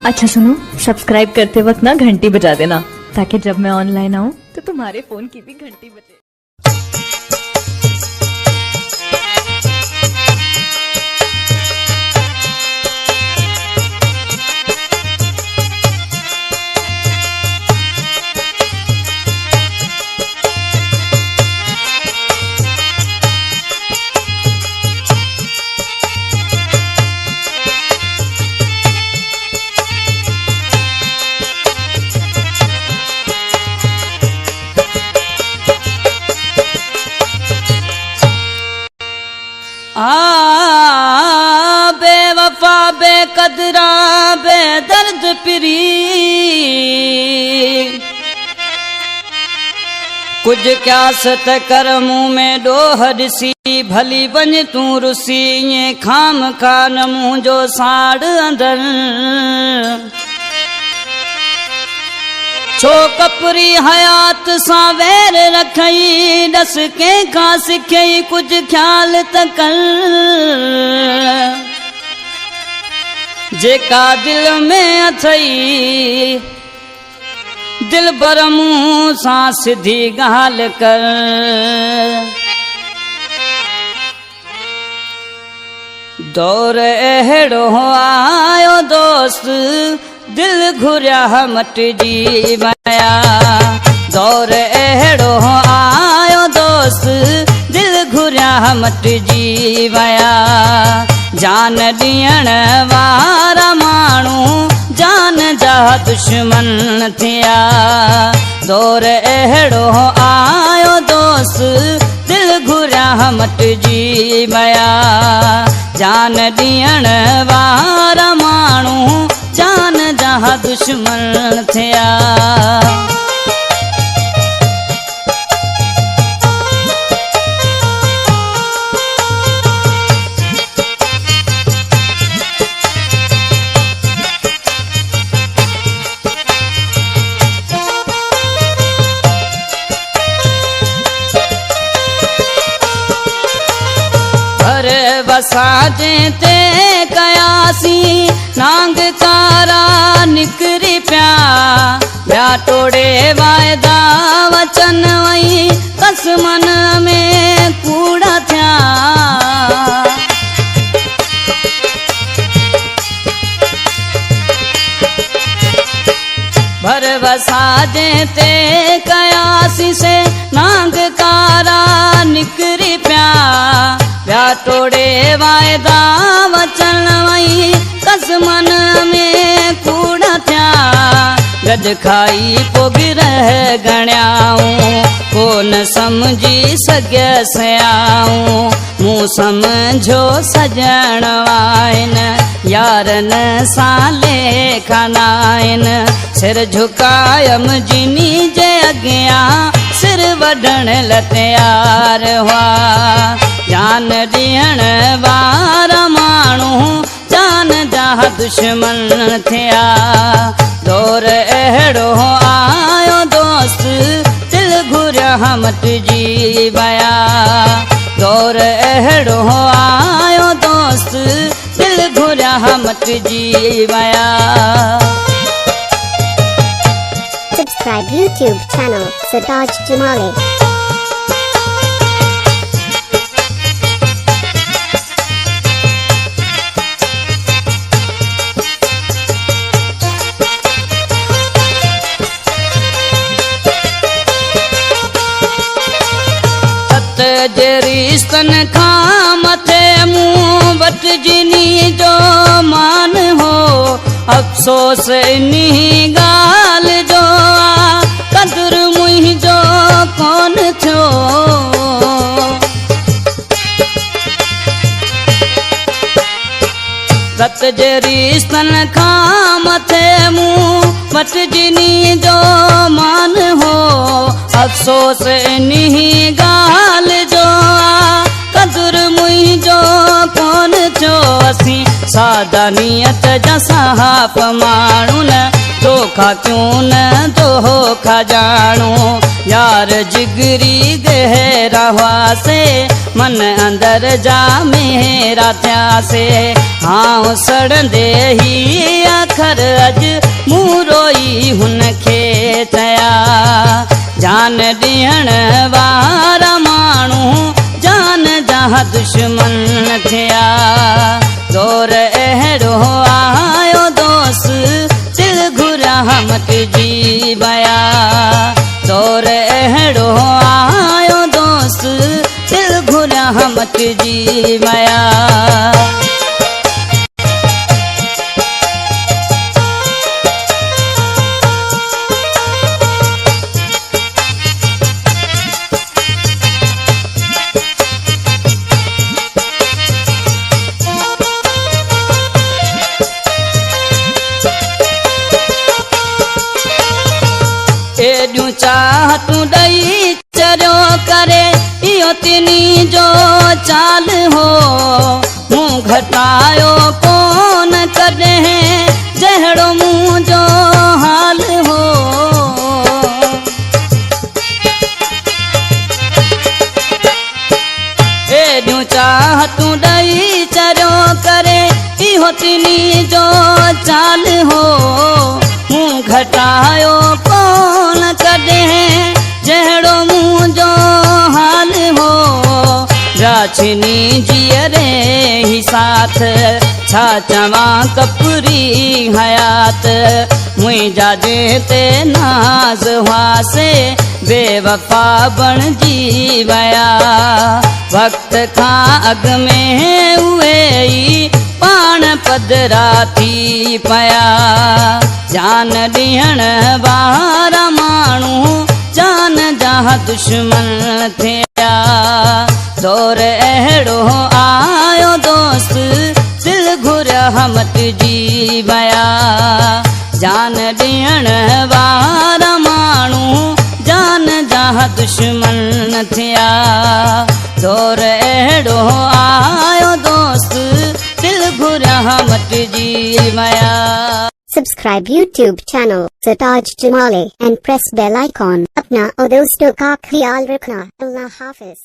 अच्छा सुनो, सब्सक्राइब करते वक्त ना घंटी बजा देना ताकि जब मैं ऑनलाइन आऊँ तो तुम्हारे फोन की भी घंटी बजे। बेवफा बेकदरा बेदर्द पिरी कुछ क्या सत कर मुँह में डोह ॾिसी भली वञ तूं रुसी ये खाम खान मुँह जो साड़ अंदर छो कपरी हयात सां वैर रखई दस के का सिखई कुछ ख्याल त कर जेका दिल में अथई दिल बर मुँह सां सिधी ॻाल्हि कर दौर अहिड़ो आयो दोस्त दिल घुरिया मटिजी वया दौर अहिड़ो आयो दोस्त दिल घुरिया मटिजी वया जान ॾियण वारा माण्हू जान जा दुश्मन थिया दौर अहिड़ो आयो दोस्त दिल घुरिया मटिजी वया जान ॾियण वारा माण्हू जान जहाँ दुश्मन थिया बसाजे ते कयासी नांग कारा निकरी प्या तोड़े वायदा वचन वही कसमन में कूड़ा थिया भर बसाजे ते कयासी से नांग कारा निकरी प्या तोड़े वायदा वचन वही कसमन में कूड़ा थिया गज खाई पोग रह गण्याऊं को न समझी सघियसि आऊं मूं समझो सजण आहिनि यारनि सां लेखन आहिनि सिर झुकायम जिनी जे अॻियां सिर वढण लाइ तयार हुआ जान ॾियण वारा माण्हू जान जा दुश्मन थिया दौर अहिड़ो आयो दोस्त दिल घुरिया मटिजी वया दौर अहिड़ो आयो दोस्त दिल घुरिया मटिजी वया Subscribe YouTube channel Sirtaj Jamali. जे रिश्तन खां मथे मुँह वटजिनी जो मान हो अफ़सोस इन्ही ॻाल्हि जो कदुर मुंहिंजो कोन थियो रत जे रिश्तन खां मथे मुँह वटजिनी जो मान हो अफ़सोस इन्ही ॻाल्हि जो कदुर मुंहिंजो कोन थियो असीं सादा नियत जा साहब माण्हू न धोखा क्यों न धोखा जानो यार जिगरी गहरा हुआ से मन अंदर जा मेरा थिया से हाँ सड़न दे ही अखर अज मूरोई हुन खे चया जान ॾियण वारा माण्हू जान जहाँ दुश्मन थिया दौर अहिड़ो आयो दोस्त दिल घुरा मटिजी विया दौर अहिड़ो आयो दोस्त दिल घुरा मटिजी विया एॾियूं चाहतूं ॾेई चरियो करे इहो तिनी जो चाल हो मूं घटायो कोन कॾहिं जहिड़ो मुंहिंजो हाल हो एॾियूं चाहतूं ॾेई चरियो करे इहो तिनी जो चाल हो मूं घटायो कोन कॾहिं जहिड़ो मुंहिंजो हाल हो राछिनी जीअरे ही साथ छा चवां कपूरी हयात मुंहिंजा जेते नाज़ हुआसे बेवफा बणिजी विया वक़्त खां अॻु में उहे ई पाण पधरा थी पिया जान ॾियण वारा माण्हू जान जहाँ दुश्मन थिया दौर अहिड़ो आयो दोस्त दिल घुरा मटिजी विया जान ॾियण वारा माण्हू जान जहाँ दुश्मन थिया दौर अहिड़ो आयो दोस्त दिल घुरा मटिजी विया Subscribe YouTube channel Sartaj Jamali and press bell icon. अपना और दोस्तों का ख्याल रखना। अल्लाह हाफिज।